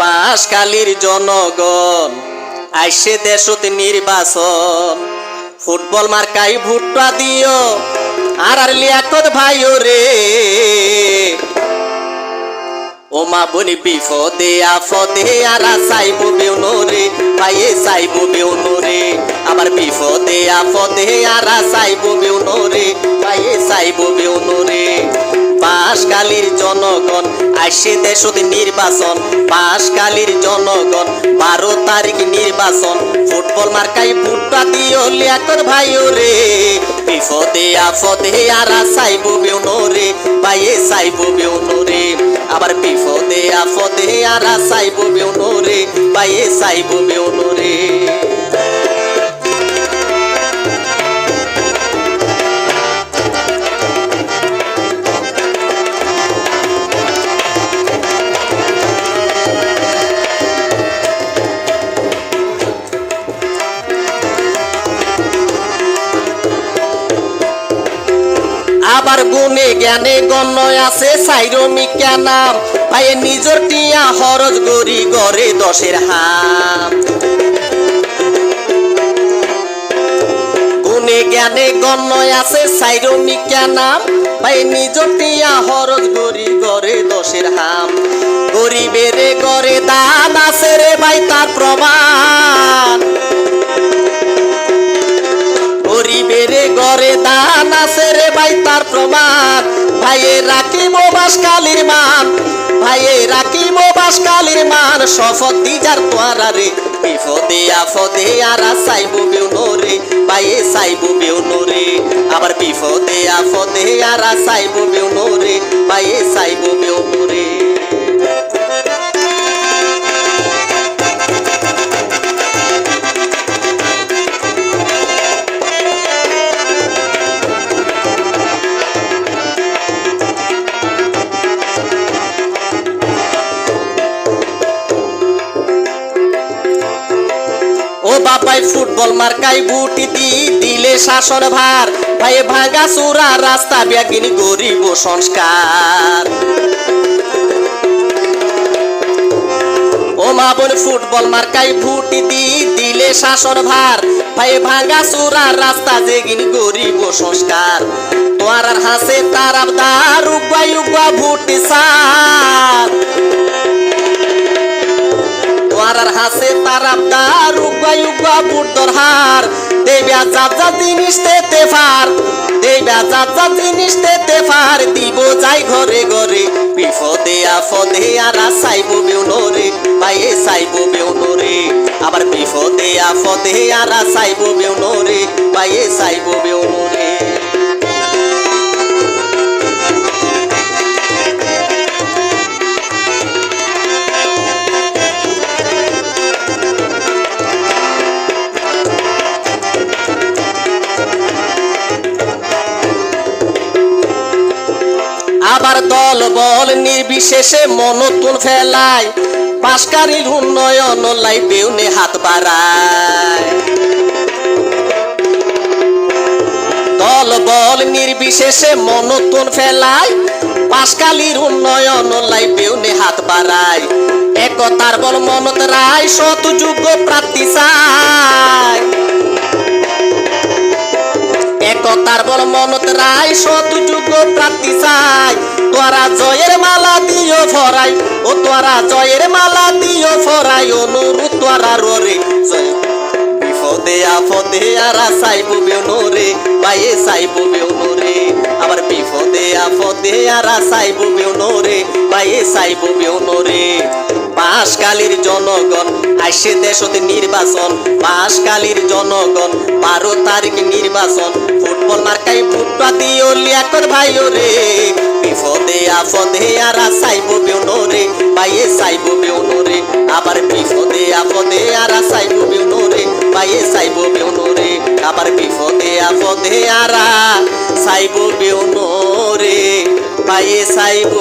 বাঁশখালীর জনগণ আইসে দেশত নির্বাচন, ফুটবল মার্কাই ভুট্টা দিও আর লিয়াকত ভাইও রে। ও মা বনি বিপদে আফদে আর চাইব বেউনো রে, ভাইয়ে চাইব বেউনো রে। আবার বিপদে আফদে আর চাইব বেউনো রে, ভাইয়ে চাইব বেউনো রে। বাঁশখালীর জনগণ আইসে দেশত নির্বাচন, বাঁশখালীর জনগণ 12 তারিখ নির্বাচন, ফুটবল মার্কাই ভুট্টা দিও লিয়াকত ভাইও রে। বিপদে আফদে আর চাইব বেউনো রে, ভাইয়ে চাইব বেউনো রে। আবার বিপদে আফদে আর চাইব বেউনো রে, ভাইয়ে চাইব বেউনো রে। আবার গুণে জ্ঞানে গণ্য আছে সাইরমিকা নাম, ভাইয়ে নিজর টিয়া খরচ গড়ি গড়ে 10-এর হাম। গুণে জ্ঞানে গণ্য আছে সাইরমিকা নাম, ভাইয়ে নিজর টিয়া খরচ গড়ি গড়ে 10-এর হাম। গরিবের গড়ে দান আছে রে ভাই তার প্রমাণ, গরিবের গড়ে দান আছে রে ভাই তার প্রমাণ। ভাইয়ে রাখিব বাঁশখালীর মান, ভাইয়ে রাখিব বাঁশখালীর মান, শপথ দিজার তোয়ারা রে। বিপদে আফদে আর চাইব বেউনো রে, ভাইয়ে চাইব বেউনো রে। আবার বিপদে আফদে আর চাইব বেউনো রে, ভাইয়ে চাইব বেউনো রে। বাপাই ফুটবল মার্কাই বুটি দিলে শাসন ভার, ভাই ভাঙা চূড়া রাস্তা ব্যাগিনী গরিব সংস্কার। ও মা বোন ফুটবল মার্কাই বুটি দিলে শাসন ভার, ভাই ভাঙা চূড়া রাস্তা যেগিনী গরিব সংস্কার। তোয়ার হাসে তার আবদার উগা উগা ভুটি সার, তোয়ার হাসে তার আবদার উগা উগা বুট দরহার। দেবা যাজা জিনিস তেতে ফার, দেবা যাজা জিনিস তেতে ফার, দিব যাই ঘরে ঘরে। বিপদে আফদে আর চাইব বেউনো রে, ভাইয়ে চাইব বেউনো রে। আবার বিপদে আফদে আর চাইব বেউনো রে, ভাইয়ে চাইব বেউনো রে। আবার দল বল নির্বিশেষে মনতুন ফেলায়, বাঁশখালীর উন্নয়ন লাই বেউনে হাত বাড়ায়। দল বল নির্বিশেষে মনতুন ফেলায়, বাঁশখালীর উন্নয়ন লাই বেউনে হাত বাড়ায়। একতার বল মনত রায় শত যোগ্য প্রার্থী চায়, একতার বল মনত রায় শত যোগ্য প্রার্থী চাই। তোরা জয়ের মালা দিও ফরাই, ও তোরা জয়ের মালা দিও ফরাই, অনুরোধ তোরা রে। বিপদে আফদে আর চাইব বেউনো রে, ভাইয়ে চাইব বেউনো রে। আবার বিপদে আফদে আর চাইব বেউনো রে, ভাইয়ে চাইব বেউনো রে। বাঁশখালীর জনগণ আইসে দেশত নির্বাচন, বাঁশখালীর জনগণ 12 তারিখ নির্বাচন, ফুটবল মার্কাই ভুট্টা দিও লিয়াকত ভাইও রে। বিপদে আফদে আর চাইব বেউনো রে, ভাইয়ে চাইব বেউনো রে। আবার বিপদে আফদে আর চাইব বেউনো রে, ভাইয়ে চাইব বেউনো রে। আবার বিপদে আফদে আর চাইব বেউনো রে, ভাইয়ে চাইব